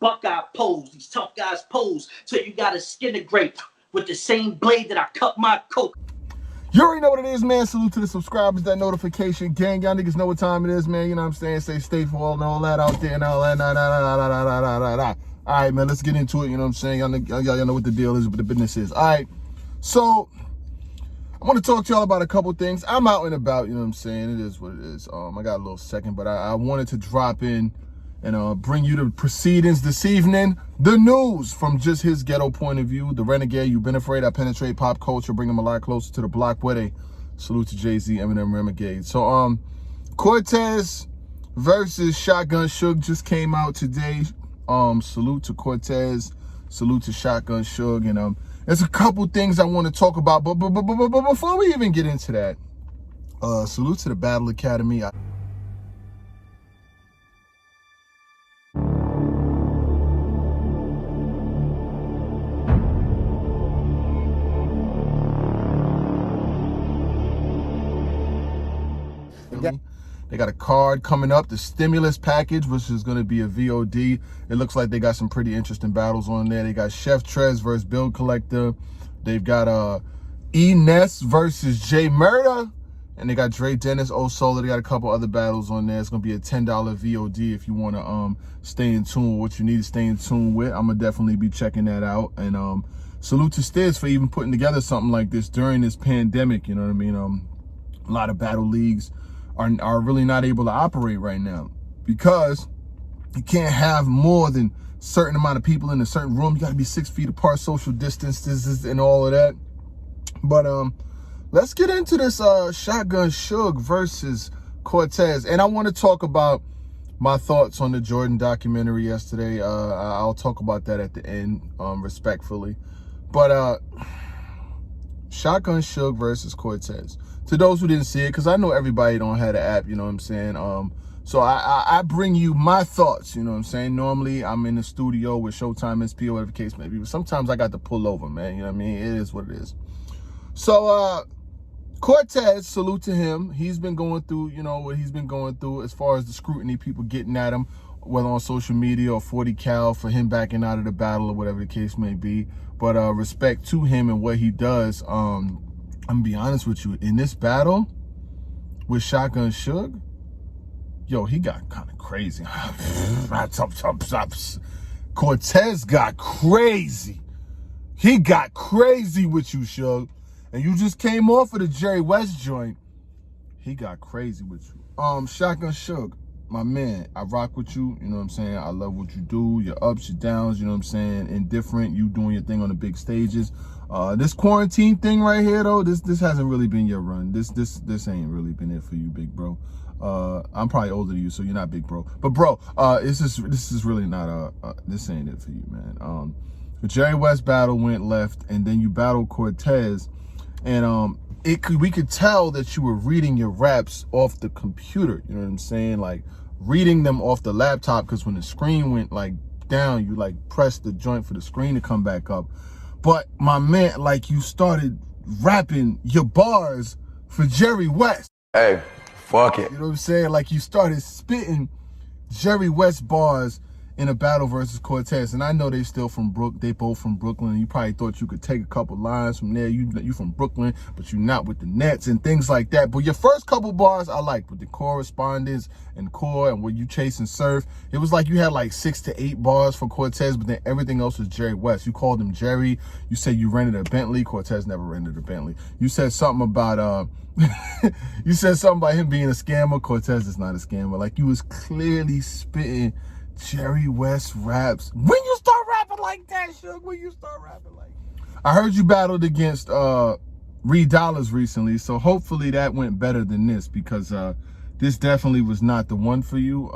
Buckeye pose, these tough guys pose, so you gotta skin a grape with the same blade that I cut my coke. You already know what it is, man. Salute to the subscribers, that notification gang. Y'all niggas know what time it is, man. You know what I'm saying? Stay safe for all and all that out there and all that. All right, man, let's get into it. You know what I'm saying? Y'all know what the deal is, what the business is. All right, so I want to talk to y'all about a couple things. I'm out and about, you know what I'm saying? It is what it is. I got a little second, but I wanted to drop in and bring you the proceedings this evening. The news from just his ghetto point of view. The renegade, you've been afraid. I penetrate pop culture, bring them a lot closer to the block where they salute to Jay-Z, Eminem, Renegade. So Cortez versus Shotgun Suge just came out today. Salute to Cortez, salute to Shotgun Suge, and there's a couple things I want to talk about. But before we even get into that, salute to the Battle Academy. They got a card coming up, the stimulus package, which is going to be a VOD. It looks like they got some pretty interesting battles on there. They got Chef Trez versus Bill Collector. They've got E-Ness versus Jay Murder. And they got Dre Dennis, O-Solar. They got a couple other battles on there. It's going to be a $10 VOD if you want to stay in tune with what you need to stay in tune with. I'm going to definitely be checking that out. And salute to Stiz for even putting together something like this during this pandemic. You know what I mean? A lot of battle leagues are really not able to operate right now because you can't have more than a certain amount of people in a certain room. You got to be 6 feet apart, social distances and all of that. But let's get into this Shotgun Suge versus Cortez. And I want to talk about my thoughts on the Jordan documentary yesterday. I'll talk about that at the end, respectfully. But Shotgun Suge versus Cortez. To those who didn't see it, because I know everybody don't have the app, you know what I'm saying? So I bring you my thoughts, you know what I'm saying? Normally, I'm in the studio with Showtime SP or whatever the case may be, but sometimes I got to pull over, man, you know what I mean? It is what it is. So, Cortez, salute to him. He's been going through, you know, what he's been going through as far as the scrutiny, people getting at him, whether on social media or 40 cal for him backing out of the battle or whatever the case may be. But respect to him and what he does. I'm gonna be honest with you. In this battle with Shotgun Suge, yo, he got kind of crazy. Cortez got crazy. He got crazy with you, Suge. And you just came off of the Jerry West joint. He got crazy with you. Shotgun Suge, my man, I rock with you. You know what I'm saying? I love what you do. Your ups, your downs, you know what I'm saying? Indifferent, you doing your thing on the big stages. This quarantine thing right here, though, this hasn't really been your run. This ain't really been it for you, big bro. I'm probably older than you, so you're not big bro. But bro, this is really not this ain't it for you, man. The Jerry West battle went left, and then you battled Cortez, and we could tell that you were reading your raps off the computer. You know what I'm saying? Like reading them off the laptop, because when the screen went like down, you like pressed the joint for the screen to come back up. But my man, like you started rapping your bars for Jerry West. Hey, fuck it. You know what I'm saying? Like you started spitting Jerry West bars in a battle versus Cortez. And I know they both from Brooklyn. You probably thought you could take a couple lines from there. You from Brooklyn, but you're not with the Nets and things like that. But your first couple bars I liked, with the correspondence and core and when you chasing surf. It was like you had like 6 to 8 bars for Cortez, but then everything else was Jerry West. You called him Jerry. You said you rented a Bentley. Cortez never rented a Bentley. You said something about you said something about him being a scammer. Cortez is not a scammer. Like you was clearly spitting Jerry West raps. When you start rapping like that, Suge, when you start rapping like that. I heard you battled against Reed Dollars recently, so hopefully that went better than this, because this definitely was not the one for you.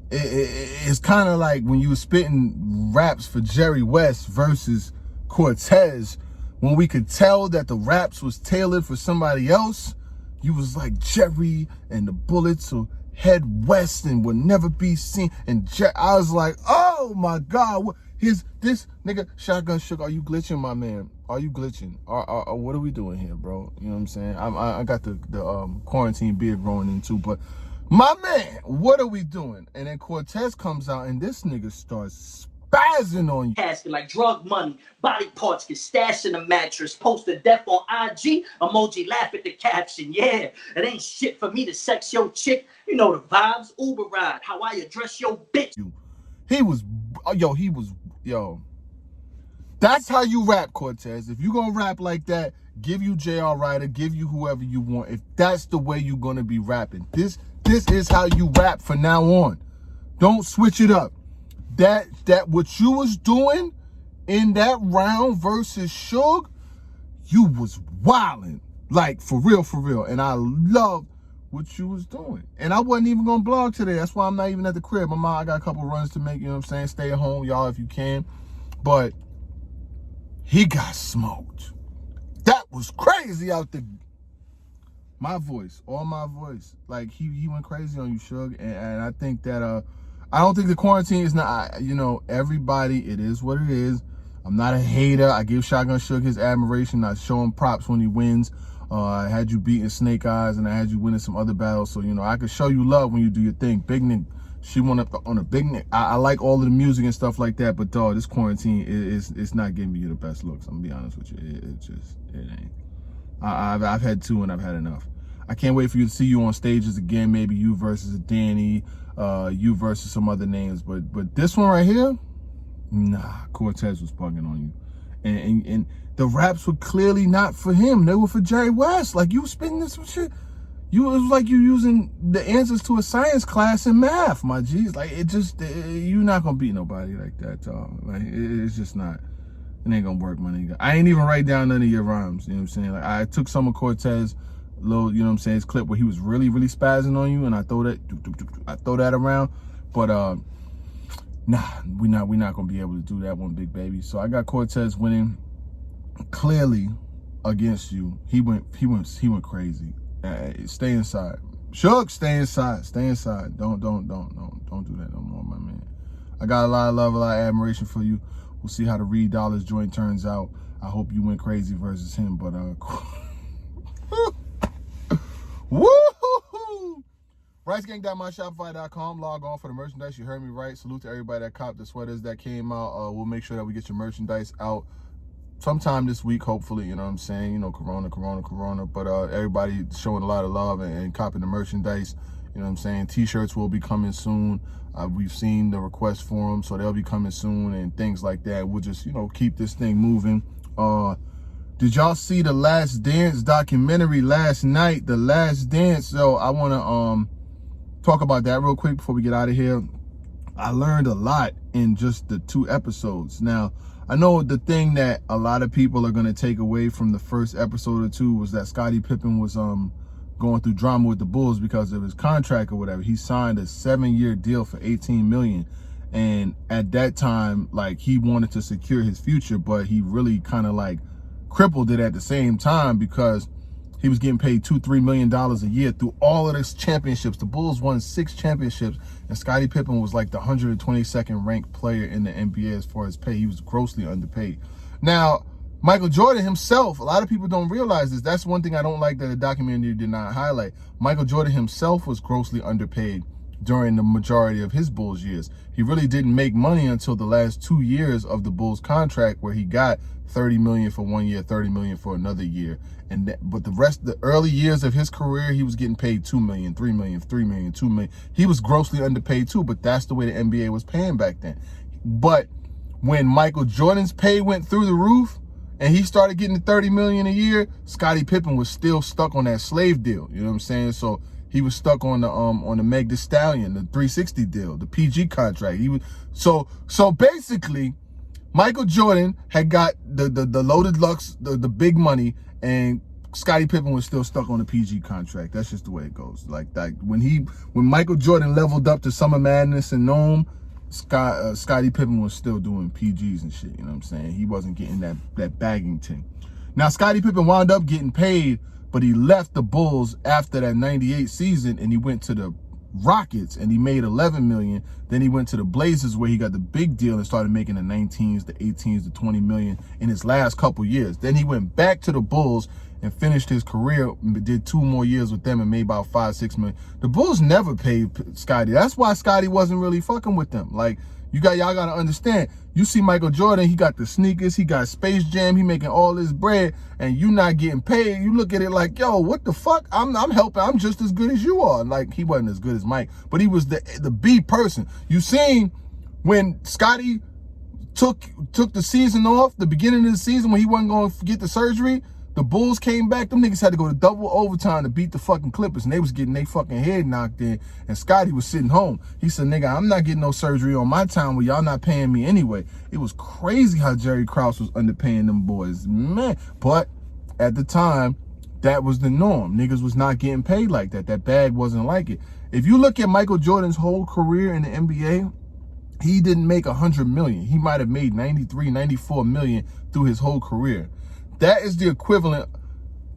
It's kind of like when you were spitting raps for Jerry West versus Cortez, when we could tell that the raps was tailored for somebody else. You was like Jerry and the bullets will head west and will never be seen. And I was like, oh my God, this nigga Shotgun Suge, are you glitching, my man? Are you glitching? What are we doing here, bro? You know what I'm saying? I got the quarantine beard growing in too, but My man, what are we doing? And then Cortez comes out and this nigga starts spazzing on you. Asking like drug money, body parts get stashed in a mattress, post a death on IG, emoji laugh at the caption. Yeah, it ain't shit for me to sex your chick. You know the vibes, Uber ride, how I address your bitch. He was, yo. That's how you rap, Cortez. If you gonna rap like that, give you J.R. Ryder, give you whoever you want. If that's the way you gonna be rapping. This is how you rap from now on. Don't switch it up. That what you was doing in that round versus Suge, you was wilding. Like, for real. And I love what you was doing. And I wasn't even gonna blog today. That's why I'm not even at the crib. I got a couple runs to make, you know what I'm saying? Stay at home, y'all, if you can. But he got smoked. That was crazy out there. My voice, all my voice. Like, he went crazy on you, Suge. And I think that, I don't think the quarantine is not, everybody, it is what it is. I'm not a hater. I give Shotgun Suge his admiration. I show him props when he wins. I had you beating Snake Eyes and I had you winning some other battles. So, I could show you love when you do your thing. Big Nick, she went up on a Big Nick. I like all of the music and stuff like that. But, dog, this quarantine it's not giving you the best looks. I'm going to be honest with you. It ain't. I've had two and I've had enough. I can't wait for you to see you on stages again. Maybe you versus Danny, you versus some other names. But this one right here, nah, Cortez was bugging on you. And the raps were clearly not for him. They were for Jerry West. Like, you spitting this shit. It was like you using the answers to a science class in math, my G's. Like, you're not going to beat nobody like that, dog. Like, it's just not. It ain't going to work, my nigga. I ain't even write down none of your rhymes. You know what I'm saying? Like, I took some of Cortez little, you know what I'm saying, his clip where he was really spazzing on you, and I throw that around. But nah, we not gonna be able to do that one, big baby. So I got Cortez winning clearly against you. He went crazy. Stay inside. Suge, stay inside. Don't do that no more, my man. I got a lot of love, a lot of admiration for you. We'll see how the Reed Dollars joint turns out. I hope you went crazy versus him, but woo-hoo-hoo! RiceGang.myshopify.com. Log on for the merchandise. You heard me right. Salute to everybody that copped the sweaters that came out. We'll make sure that we get your merchandise out sometime this week, hopefully. You know what I'm saying? Corona. But everybody showing a lot of love and copping the merchandise. You know what I'm saying? T-shirts will be coming soon. We've seen the request for them, so they'll be coming soon and things like that. We'll just, keep this thing moving. Did y'all see the Last Dance documentary last night? The Last Dance. So I want to talk about that real quick before we get out of here. I learned a lot in just the 2 episodes. Now, I know the thing that a lot of people are going to take away from the first episode or 2 was that Scottie Pippen was going through drama with the Bulls because of his contract or whatever. He signed a 7-year deal for $18 million. And at that time, like, he wanted to secure his future, but he really kind of like crippled it at the same time because he was getting paid $2-3 million a year through all of his championships. The Bulls won 6 championships, and Scottie Pippen was like the 122nd ranked player in the NBA as far as pay. He was grossly underpaid. Now, Michael Jordan himself, a lot of people don't realize this. That's one thing I don't like that the documentary did not highlight. Michael Jordan himself was grossly underpaid during the majority of his Bulls years. He really didn't make money until the last 2 years of the Bulls contract, where he got $30 million for 1 year, $30 million for another year. But the early years of his career, he was getting paid $2 million, $3 million, $3 million, $2 million. He was grossly underpaid too, but that's the way the NBA was paying back then. But when Michael Jordan's pay went through the roof and he started getting $30 million a year, Scottie Pippen was still stuck on that slave deal. You know what I'm saying? So he was stuck on the Meg Thee Stallion, the 360 deal, the PG contract. He was so basically, Michael Jordan had got the loaded lux, the big money, and Scottie Pippen was still stuck on the PG contract. That's just the way it goes. Like when Michael Jordan leveled up to Summer Madness and Nome, Scottie Pippen was still doing PGs and shit. You know what I'm saying? He wasn't getting that bagging thing. Now Scottie Pippen wound up getting paid, but he left the Bulls after that 98 season and he went to the Rockets and he made $11 million. Then he went to the Blazers where he got the big deal and started making the 19s, the 18s, the 20 million in his last couple years. Then he went back to the Bulls and finished his career, did 2 more years with them and made about $5-6 million. The Bulls never paid Scottie. That's why Scottie wasn't really fucking with them. Like, y'all gotta understand. You see Michael Jordan, he got the sneakers, he got Space Jam, he making all this bread, and you not getting paid. You look at it like, yo, what the fuck? I'm helping. I'm just as good as you are. Like, he wasn't as good as Mike, but he was the B person. You seen when Scottie took the season off, the beginning of the season when he wasn't going to get the surgery, the Bulls came back. Them niggas had to go to double overtime to beat the fucking Clippers, and they was getting their fucking head knocked in, and Scottie was sitting home. He said, nigga, I'm not getting no surgery on my time where y'all not paying me anyway. It was crazy how Jerry Krause was underpaying them boys, man. But at the time, that was the norm. Niggas was not getting paid like that. That bag wasn't like it. If you look at Michael Jordan's whole career in the NBA, he didn't make 100 million. He might have made 93, 94 million through his whole career. That is the equivalent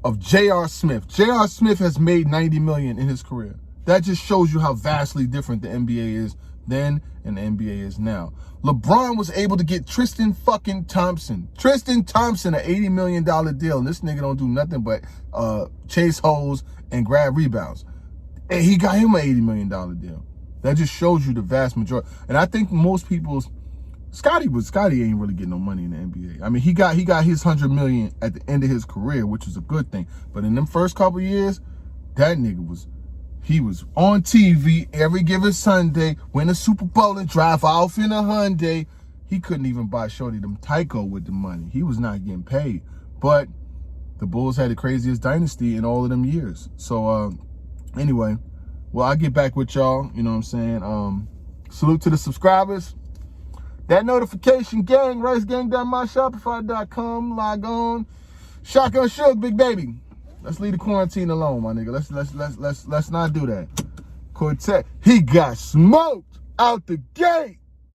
of J.R. Smith. J.R. Smith has made 90 million in his career. That just shows you how vastly different the NBA is then and the NBA is now. LeBron was able to get Tristan fucking Thompson. Tristan Thompson, an $80 million deal. And this nigga don't do nothing but chase holes and grab rebounds. And he got him an $80 million deal. That just shows you the vast majority. And I think most people's Scottie ain't really getting no money in the NBA. I mean, he got his 100 million at the end of his career, which was a good thing. But in them first couple years, that nigga was on TV every given Sunday, win a Super Bowl and drive off in a Hyundai. He couldn't even buy Shorty them Tyco with the money. He was not getting paid. But the Bulls had the craziest dynasty in all of them years. So anyway, well, I'll get back with y'all. You know what I'm saying? Salute to the subscribers. That notification gang, ricegang.myshopify.com. Log on. Shotgun Suge, big baby. Let's leave the quarantine alone, my nigga. Let's not do that. Cortez, he got smoked out the gate.